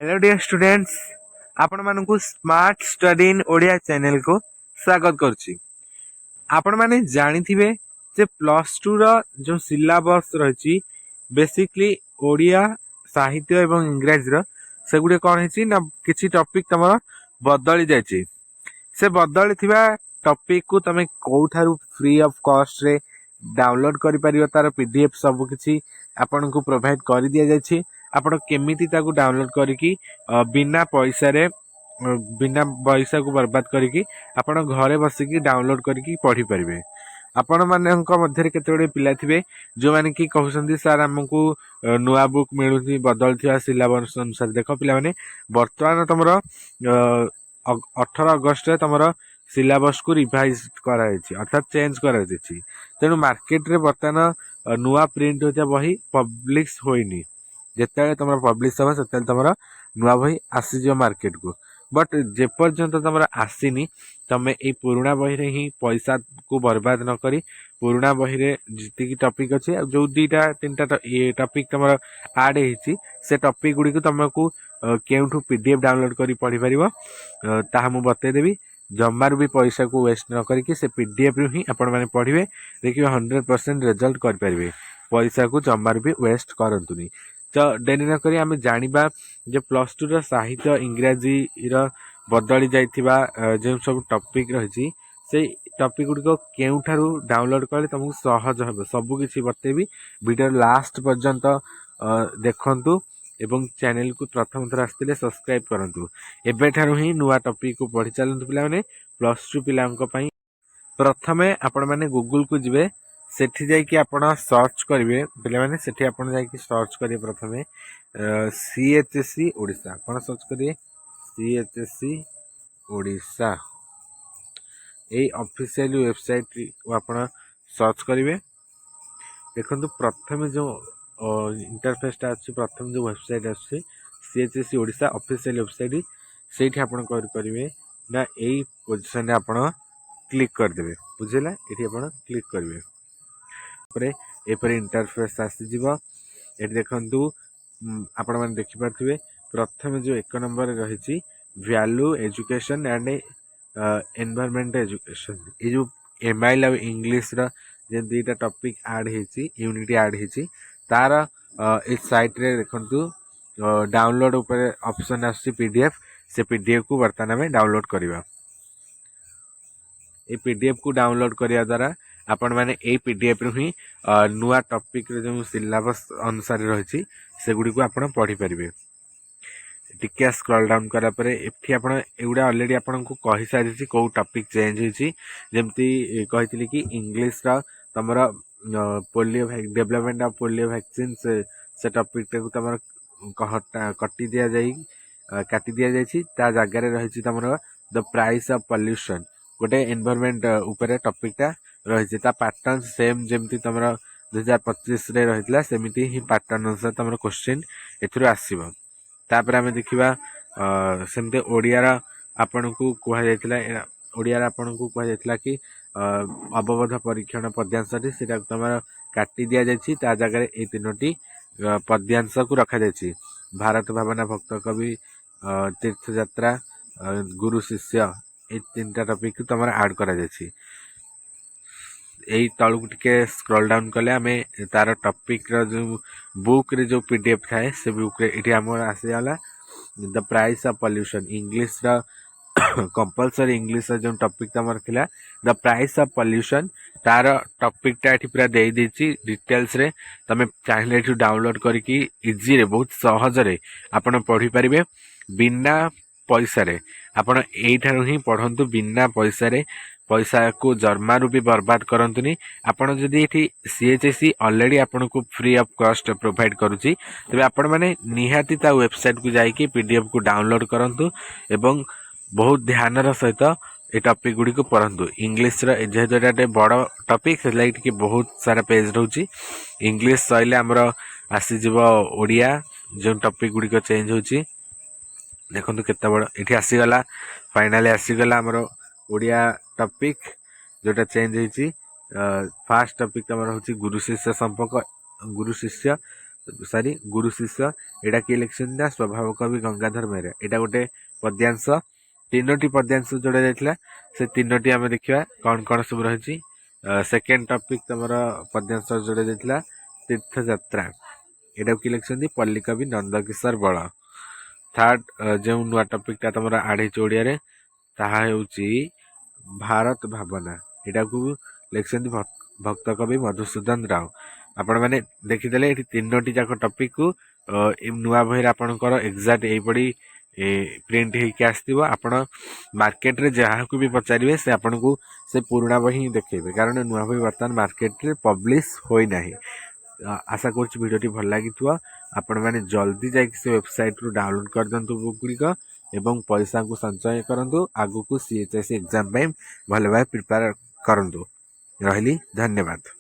Hello dear students, आपण मानकु smart study in Odia channel को स्वागत करुच्ची। आपण माने जानिथिबे जे प्लस टू रो जो सिलेबस रही बेसिकली ओडिया साहित्य एवं इंग्रजी रो सेगुडे कोन हेची ना किछि टॉपिक तमर बदली जायछि। से बदली थिबा टॉपिक को तमे कोठारु फ्री ऑफ कॉस्ट रे डाउनलोड करि परियो। तार पीडीएफ सब किछि आपण को प्रोवाइड कर दिया जायछि। आपण केमिति ताकू डाउनलोड करिकी बिना पैसा को बर्बाद करिकी आपण घरे बसिकी डाउनलोड करिकी पढ़ी परिबे। आपण मानक मध्य केते पिला थिबे जो माने कि कहउसंदी सर हमकू नुआ बुक मिलुची बदलथिया सिलेबस अनुसार। देखो पिला माने वर्तमान तमरो 18 अगस्त रे तमरो सिलेबस को रिवाइज कराइछि अर्थात चेंज कराइछि। तेनु मार्केट रे वर्तमान नुआ प्रिंट होता बही पब्लिश होइनी। जेते तुम पब्लिश हम से तुम नुआ बही आसीज मार्केट को। बट जेपर्यंत तुम आसीनी तुम ये पुराणा बही रे ही पैसा को बर्बाद न करी पुराणा बही रे जितकी टॉपिक अच्छे जो दुईटा तीन टॉपिक तुम आड होती से टॉपिक गुड़ी को तुमको केउठू पीडीएफ डाउनलोड करी पढ़ी पारिबो ताहा मु बतैदेवी। जमार भी पैसा को वेस्ट न करिकी से पीडीएफ रु ही आपण माने पढ़िबे, देखिए 100% रिजल्ट कर पारिबे। पैसा को जमार भी वेस्ट करंतुनी। तो डेरी न करी आमे जानिबा जे प्लस टू रो साहित्य इंग्रजी रो बदली जाइथिबा जे सब टॉपिक रहिछि से टॉपिक गुडी केउठारु डाउनलोड करले तुमको सहज হবে। सब किछि बतेबी। वीडियो लास्ट पर्यंत देखंतु एवं चैनल को प्रथम थर आस्तिले सब्सक्राइब करंतु। एबे ठारु ही नुआ टॉपिक को पढ़ी चलंतु पिला माने प्लस टू पिलांको पई। प्रथमे आपण माने गूगल को जिवे सेठी जाई कि आपण सर्च करिवे पिला माने सेठी आपण जाई कि सर्च करिवे प्रथमे सीएचएससी ओडिसा। आपण सर्च करिवे सीएचएससी ओडिसा ए ऑफिशियल वेबसाइट को आपण सर्च करिवे। देखंतु प्रथमे जो इंटरफेस ता अछि प्रथम जो वेबसाइट अछि सीएचएससी ओडिसा ऑफिशियल वेबसाइट सेठी आपण करिवे ना एई पोजीशन रे आपण क्लिक कर देबे। बुझिला एठी आपण क्लिक करिवे परे एपरे इंटरफेस आसी जीवो। एठी देखंतु आपण माने देखि पारथिबे प्रथम जो एक नंबर रहिछि value education and environment education. ए जो एमआईएल और इंग्लिश रा जे दुईटा टॉपिक ऐड हेछि यूनिटी ऐड हेछि तार इस साइट रे देखंतु डाउनलोड ऊपर ऑप्शन आछि पीडीएफ। से पीडीएफ को वर्तमान में डाउनलोड करिवा। ए पीडीएफ को डाउनलोड करिया द्वारा आपण माने ए पीडीएफ रु ही नुआ टॉपिक रे जो सिलेबस अनुसार रहिछि सेगुडी को आपण पढ़ी परिबे। टिके स्क्रॉल डाउन करा परे एठी आपण एउडा ऑलरेडी आपण को कहि सारिछि को टॉपिक चेंज होइछि। जेमती कहितली कि इंग्लिश रा तमरा polio development of polio vaccine से टॉपिक को तमरा कटि दिया जाई काटि दिया जाइछि। ता जागा रे रहिछि तमरा द प्राइस ऑफ पॉल्यूशन गोटे एनवायरनमेंट ऊपर टॉपिक ता रहिछि। ता पैटर्न सेम जेमती तमरा 2025 रे रहितला सेमिति ही पैटर्न अनुसार तमरा क्वेश्चन एथुर आसीबो। तापर आमे देखिबा सेमते ओडिया रा आपन को कुहा जायतिला ओडिया रा आपन को कुहा जायतिला कि अवबोध परीक्षण पद्यांशटी सेटा तमरा काटि दिया जायछि। ता जागा रे ए तीनोटी पद्यांश को रखा जायछि। भारत भावना भक्त कवि तीर्थ यात्रा गुरु शिष्य ए तीनटा टॉपिक को तमरा ऐड करा जायछि। एई तळु टिके स्क्रॉल डाउन कले आमे तार टॉपिक रो जो बुक रे जो पीडीएफ थाए से बुक रे एठी हमर आसे जाला the price of pollution English रा कंपलसरी इंग्लिश रा जो टॉपिक तमर थिला द प्राइस ऑफ पॉल्यूशन तार टॉपिक ता एठी पूरा देई देछि डिटेल्स रे। तमे चाहिले एठी डाउनलोड करिकि इजी रे बहुत सहज रे आपण पढ़ी परिबे बिना पैसा रे। आपण एठारु ही पढ़ंतु बिना पैसा रे। पैसा को जर्मारू भी बर्बाद करंतुनी। आपण जदि एठी सीएचएससी ऑलरेडी आपण को फ्री ऑफ कॉस्ट प्रोवाइड करूची तबे आपण माने निहाती ता वेबसाइट को जाई कि पीडीएफ को डाउनलोड करंतु एवं बहुत ध्यान र सहित ए टॉपिक गुडी को पढ़ंतु। इंग्लिश रा जेहेतु एटा बड़ टॉपिक से लाइक कि बहुत सारा पेज रहउची। इंग्लिश सइले हमरो आसी जीवो ओडिया जो टॉपिक गुडी को चेंज होची। देखंतु केते बड़ एठी आसी गला फाइनली आसी गला हमरो ओडिया टॉपिक जोटा चेंज होइछि। फर्स्ट टॉपिक तमर होछि गुरु शिष्य संपर्क गुरु शिष्य सॉरी गुरु शिष्य एटा किए लिखिछन ना स्वभाव कवि गंगाधर मेहर एटा गोटे पद्यांश तीनोटी पद्यांश जोड़ा जाइथिला से तीनोटी आमे देखिबा कौन कौन सब रहिछि सेकेंड टॉपिक तमरा पद्यांश जोड़ा जाइथिला तीर्थ यात्रा एटा किए लिखिछन पल्ली कवि नंदकिशोर बळ थर्ड जो नुआ टॉपिक ता तमरा आढ़े ओडिया रे ताहा हेउछि भारत भावना एटा को लिखिछन भक्त कवि मधुसूदन राव आपण माने देखिदेले एठी तीनोटी जाक टॉपिक को नुआ बहिर आपणकर एग्जैक्ट एई पड़ी प्रिंट हेकि आसथिबो आपण मार्केट रे जहा को भी पचारिबे से आपण को से पुराना बही देखेबे कारण नुआ बही वर्तमान मार्केट रे पब्लिश होई नाही आशा करछि वीडियोटी भल लागिथुआ आपण माने जल्दी जाइक से वेबसाइट रु डाउनलोड कर दंतु बुक गुडी का एवं पैसा को संचय करंतु आगु को सीएचएससी एग्जाम पे भले भाई प्रिपेयर करंतु रहली धन्यवाद।